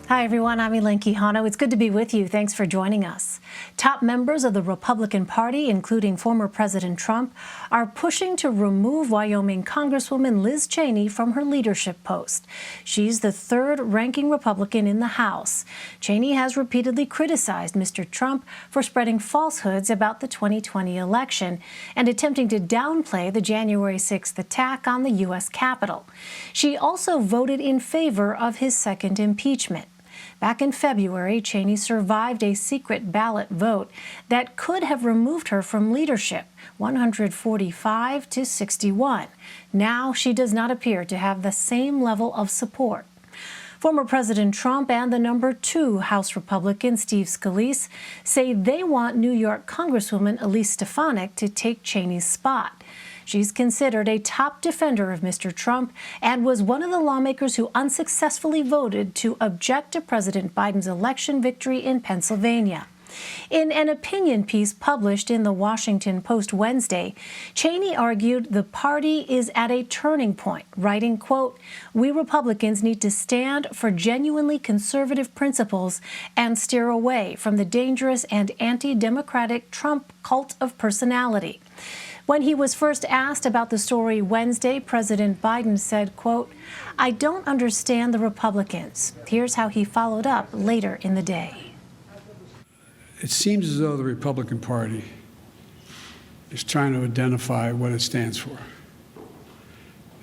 Hi, everyone. I'm Elaine Quijano. It's good to be with you. Thanks for joining us. Top members of the Republican Party, including former President Trump, are pushing to remove Wyoming Congresswoman Liz Cheney from her leadership post. She's the third-ranking Republican in the House. Cheney has repeatedly criticized Mr. Trump for spreading falsehoods about the 2020 election and attempting to downplay the January 6th attack on the U.S. Capitol. She also voted in favor of his second impeachment. Back in February, Cheney survived a secret ballot vote that could have removed her from leadership, 145 to 61. Now she does not appear to have the same level of support. Former President Trump and the number 2 House Republican, Steve Scalise, say they want New York Congresswoman Elise Stefanik to take Cheney's spot. She's considered a top defender of Mr. Trump and was one of the lawmakers who unsuccessfully voted to object to President Biden's election victory in Pennsylvania. In an opinion piece published in the Washington Post Wednesday, Cheney argued the party is at a turning point, writing, quote, "We Republicans need to stand for genuinely conservative principles and steer away from the dangerous and anti-democratic Trump cult of personality." When he was first asked about the story Wednesday, President Biden said, quote, "I don't understand the Republicans." Here's how he followed up later in the day. It seems as though the Republican Party is trying to identify what it stands for.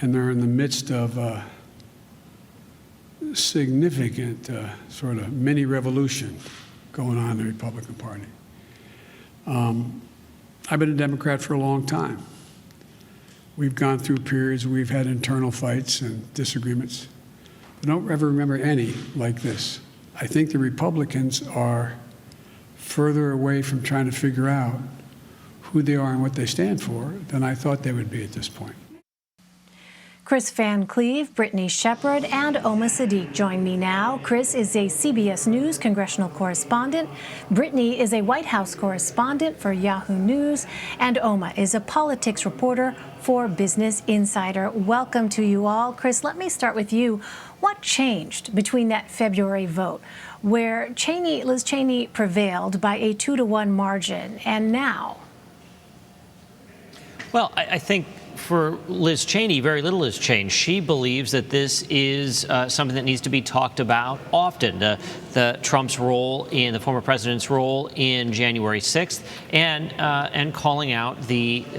And they're in the midst of a significant sort of mini revolution going on in the Republican Party. I've been a Democrat for a long time. We've gone through periods where we've had internal fights and disagreements. I don't ever remember any like this. I think the Republicans are further away from trying to figure out who they are and what they stand for than I thought they would be at this point. Kris Van Cleave, Brittany Shepherd, and Oma Seddiq join me now. Kris is a CBS News congressional correspondent. Brittany is a White House correspondent for Yahoo News. And Oma is a politics reporter for Business Insider. Welcome to you all. Kris, let me start with you. What changed between that February vote where Liz Cheney prevailed by a 2-to-1 margin and now? Well, I think for Liz Cheney, very little has changed. She believes that this is something that needs to be talked about often. The Trump's role in the former president's role in January 6th, and calling out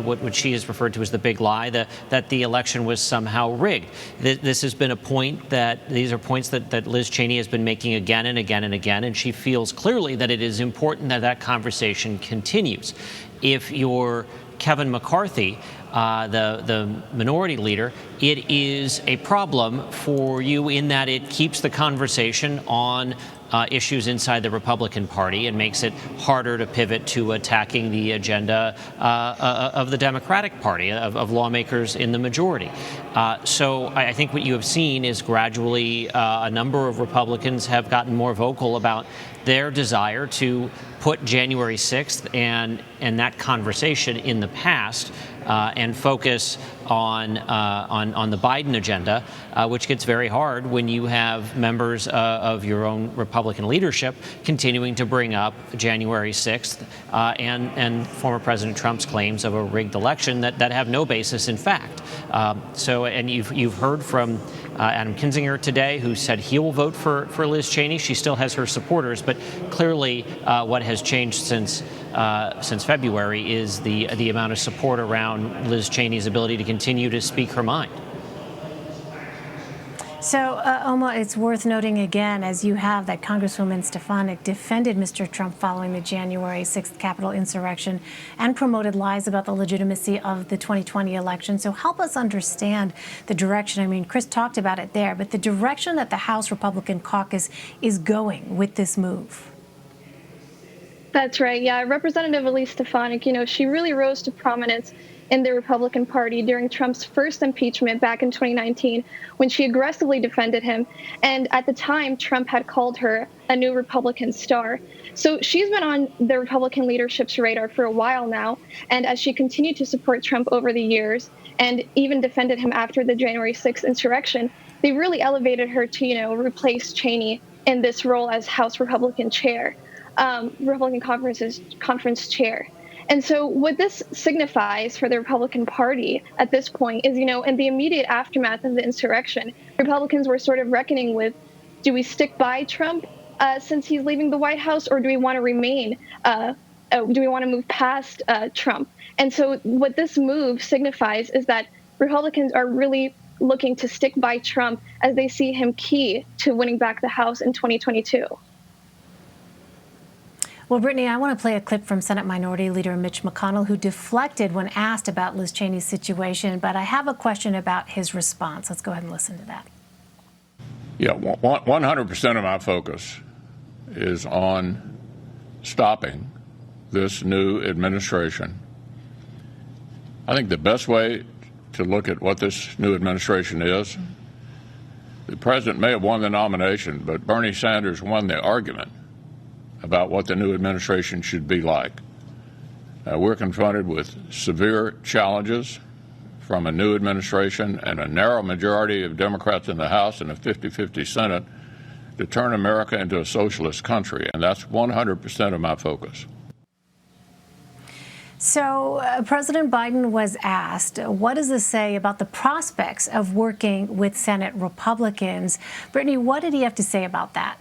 what she has referred to as the big lie, that the election was somehow rigged. This has been a point these are points that Liz Cheney has been making again and again and again, and she feels clearly that it is important that conversation continues. If you're Kevin McCarthy, the minority leader, it is a problem for you in that it keeps the conversation on issues inside the Republican Party and makes it harder to pivot to attacking the agenda of the Democratic Party, of lawmakers in the majority. So I think what you have seen is gradually a number of Republicans have gotten more vocal about their desire to put January 6th and that conversation in the past and focus on the Biden agenda, which gets very hard when you have members of your own Republican leadership continuing to bring up January 6th and former President Trump's claims of a rigged election that have no basis in fact. And you've heard from Adam Kinzinger today, who said he will vote for Liz Cheney. She still has her supporters, but clearly what has changed since February is the amount of support around Liz Cheney's ability to continue to speak her mind. So, Oma, it's worth noting again, as you have, that Congresswoman Stefanik defended Mr. Trump following the January 6th Capitol insurrection and promoted lies about the legitimacy of the 2020 election. So help us understand the direction. I mean, Kris talked about it there, but the direction that the House Republican caucus is going with this move. That's right. Yeah, Representative Elise Stefanik, she really rose to prominence in the Republican Party during Trump's first impeachment back in 2019, when she aggressively defended him. And at the time, Trump had called her a new Republican star. So she's been on the Republican leadership's radar for a while now. And as she continued to support Trump over the years and even defended him after the January 6th insurrection, they really elevated her to, replace Cheney in this role as House Republican chair, Republican conference chair. And so what this signifies for the Republican Party at this point is, in the immediate aftermath of the insurrection, Republicans were sort of reckoning with, do we stick by Trump since he's leaving the White House, or do we want to remain? Do we want to move past Trump? And so what this move signifies is that Republicans are really looking to stick by Trump as they see him key to winning back the House in 2022. Well, Brittany, I want to play a clip from Senate Minority Leader Mitch McConnell, who deflected when asked about Liz Cheney's situation, but I have a question about his response. Let's go ahead and listen to that. Yeah, 100% of my focus is on stopping this new administration. I think the best way to look at what this new administration is, the president may have won the nomination, but Bernie Sanders won the argument about what the new administration should be like. We're confronted with severe challenges from a new administration and a narrow majority of Democrats in the House and a 50-50 Senate to turn America into a socialist country, and that's 100% of my focus. So President Biden was asked, what does this say about the prospects of working with Senate Republicans? Brittany, what did he have to say about that?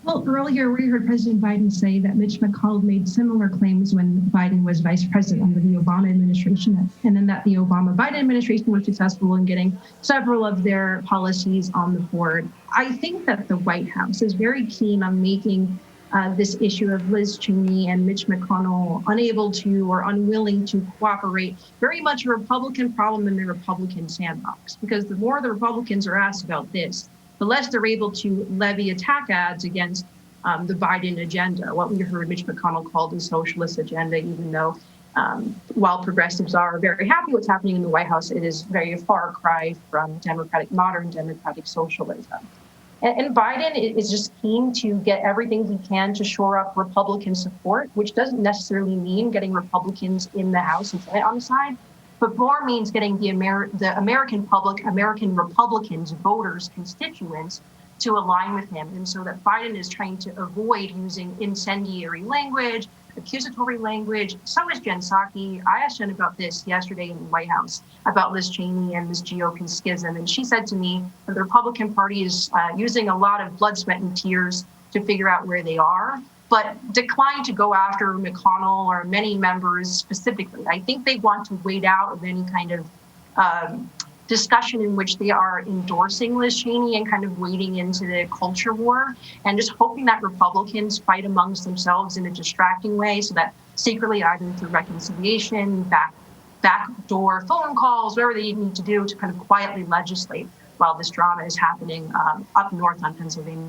Well, earlier we heard President Biden say that Mitch McConnell made similar claims when Biden was vice president under the Obama administration, and then that the Obama-Biden administration was successful in getting several of their policies on the board. I think that the White House is very keen on making this issue of Liz Cheney and Mitch McConnell unable to or unwilling to cooperate very much a Republican problem in the Republican sandbox, because the more the Republicans are asked about this, the less they're able to levy attack ads against the Biden agenda, what we heard Mitch McConnell called the socialist agenda, even though while progressives are very happy what's happening in the White House, it is very far cry from modern democratic socialism. And Biden is just keen to get everything he can to shore up Republican support, which doesn't necessarily mean getting Republicans in the House and Senate on the side, but more means getting the American public, American Republicans, voters, constituents to align with him. And so that Biden is trying to avoid using incendiary language, accusatory language. So is Jen Psaki. I asked Jen about this yesterday in the White House, about Liz Cheney and this GOP schism. And she said to me that the Republican Party is using a lot of blood, sweat, and tears to figure out where they are, but declined to go after McConnell or many members specifically. I think they want to wait out of any kind of discussion in which they are endorsing Liz Cheney and kind of wading into the culture war and just hoping that Republicans fight amongst themselves in a distracting way so that secretly, either through reconciliation, backdoor phone calls, whatever they need to do to kind of quietly legislate while this drama is happening up north on Pennsylvania.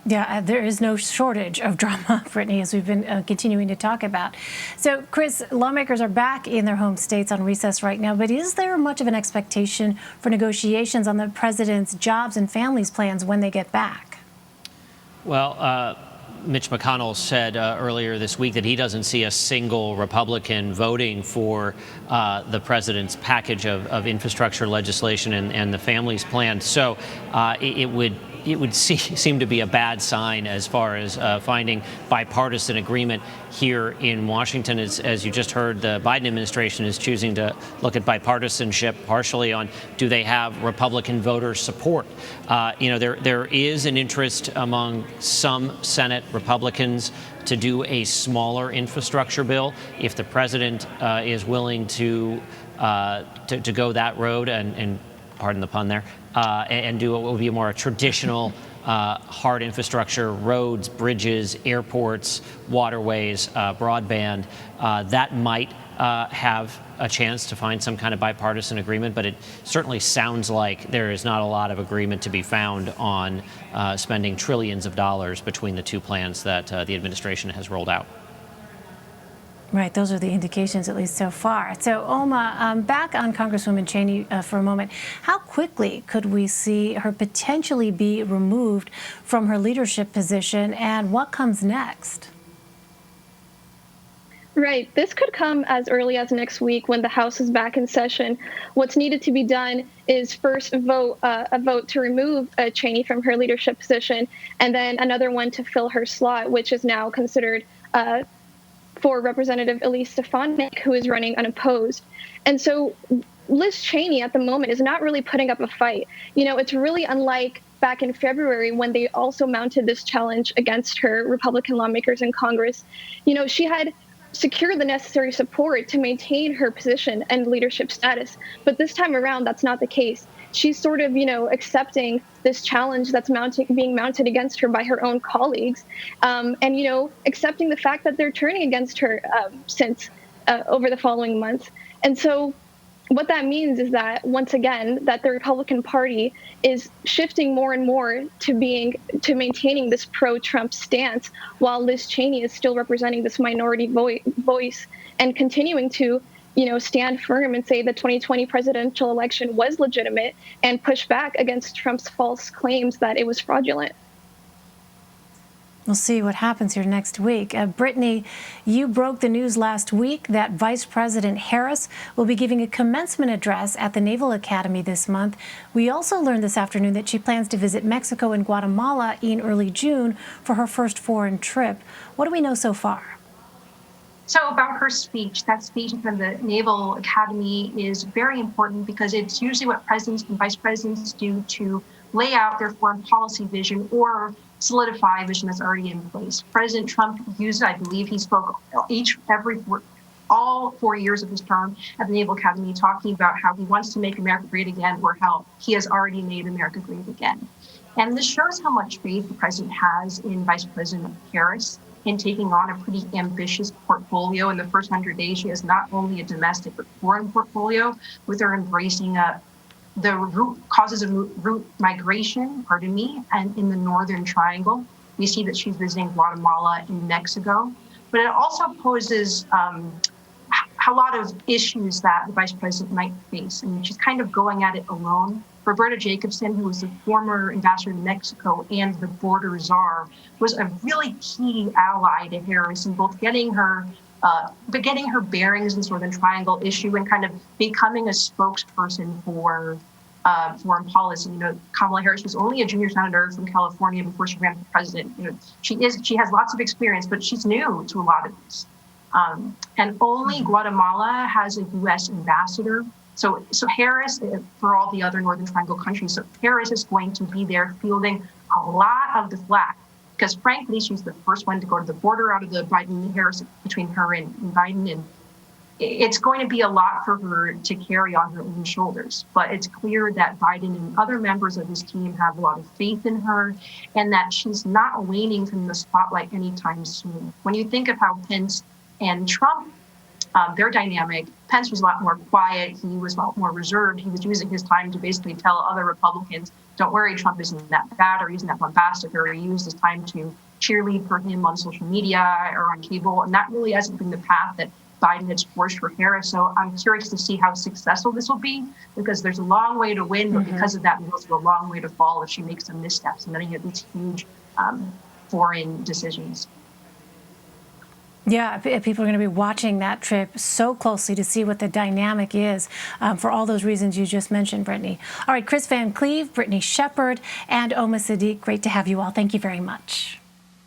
Yeah, there is no shortage of drama, Brittany, as we've been continuing to talk about. So, Kris, lawmakers are back in their home states on recess right now, but is there much of an expectation for negotiations on the president's jobs and families plans when they get back? Well, Mitch McConnell said earlier this week that he doesn't see a single Republican voting for the president's package of infrastructure legislation and the families plan. So it would seem to be a bad sign as far as finding bipartisan agreement here in Washington. As you just heard, the Biden administration is choosing to look at bipartisanship partially on do they have Republican voter support. There is an interest among some Senate Republicans to do a smaller infrastructure bill if the president is willing to go that road and pardon the pun there, and do what will be a more traditional hard infrastructure, roads, bridges, airports, waterways, broadband. That might have a chance to find some kind of bipartisan agreement, but it certainly sounds like there is not a lot of agreement to be found on spending trillions of dollars between the two plans that the administration has rolled out. Right, those are the indications, at least so far. So, Oma, back on Congresswoman Cheney for a moment. How quickly could we see her potentially be removed from her leadership position, and what comes next? Right. This could come as early as next week when the House is back in session. What's needed to be done is first a vote to remove Cheney from her leadership position, and then another one to fill her slot, which is now considered for Representative Elise Stefanik, who is running unopposed. And so Liz Cheney at the moment is not really putting up a fight. You know, it's really unlike back in February when they also mounted this challenge against her, Republican lawmakers in Congress. You know, she had secured the necessary support to maintain her position and leadership status. But this time around, that's not the case. She's sort of, accepting this challenge that's being mounted against her by her own colleagues, and, accepting the fact that they're turning against her since over the following months. And so what that means is that, once again, that the Republican Party is shifting more and more to maintaining this pro-Trump stance, while Liz Cheney is still representing this minority voice and continuing to, stand firm and say the 2020 presidential election was legitimate and push back against Trump's false claims that it was fraudulent. We'll see what happens here next week. Brittany, you broke the news last week that Vice President Harris will be giving a commencement address at the Naval Academy this month. We also learned this afternoon that she plans to visit Mexico and Guatemala in early June for her first foreign trip. What do we know so far? So about her speech, that speech from the Naval Academy is very important because it's usually what presidents and vice presidents do to lay out their foreign policy vision or solidify a vision that's already in place. President Trump used it. I believe he spoke all 4 years of his term at the Naval Academy, talking about how he wants to make America great again, or how he has already made America great again. And this shows how much faith the president has in Vice President Harris in taking on a pretty ambitious portfolio. In the first 100 days, she has not only a domestic but foreign portfolio, with her embracing the root causes of root migration, and in the Northern Triangle. We see that she's visiting Guatemala and Mexico. But it also poses a lot of issues that the vice president might face. I mean, she's kind of going at it alone. Roberta Jacobson, who was the former ambassador to Mexico and the border czar, was a really key ally to Harris in both getting her bearings in Northern Triangle issue and kind of becoming a spokesperson for foreign policy. Kamala Harris was only a junior senator from California before she ran for president. She has lots of experience, but she's new to a lot of this. And only Guatemala has a U.S. ambassador. So Harris, for all the other Northern Triangle countries, so Harris is going to be there fielding a lot of the flack, because frankly, she's the first one to go to the border out of the Biden-Harris, between her and Biden, and it's going to be a lot for her to carry on her own shoulders. But it's clear that Biden and other members of his team have a lot of faith in her, and that she's not waning from the spotlight anytime soon. When you think of how Pence and Trump, their dynamic, Pence was a lot more quiet. He was a lot more reserved. He was using his time to basically tell other Republicans, don't worry, Trump isn't that bad, or he's not bombastic, or he used his time to cheerlead for him on social media or on cable. And that really hasn't been the path that Biden has forged for Harris. So I'm curious to see how successful this will be, because there's a long way to win, but because of that, there's also a long way to fall if she makes some missteps in any of these huge foreign decisions. Yeah, people are going to be watching that trip so closely to see what the dynamic is for all those reasons you just mentioned, Brittany. All right, Kris Van Cleave, Brittany Shepherd, and Oma Seddiq, great to have you all. Thank you very much.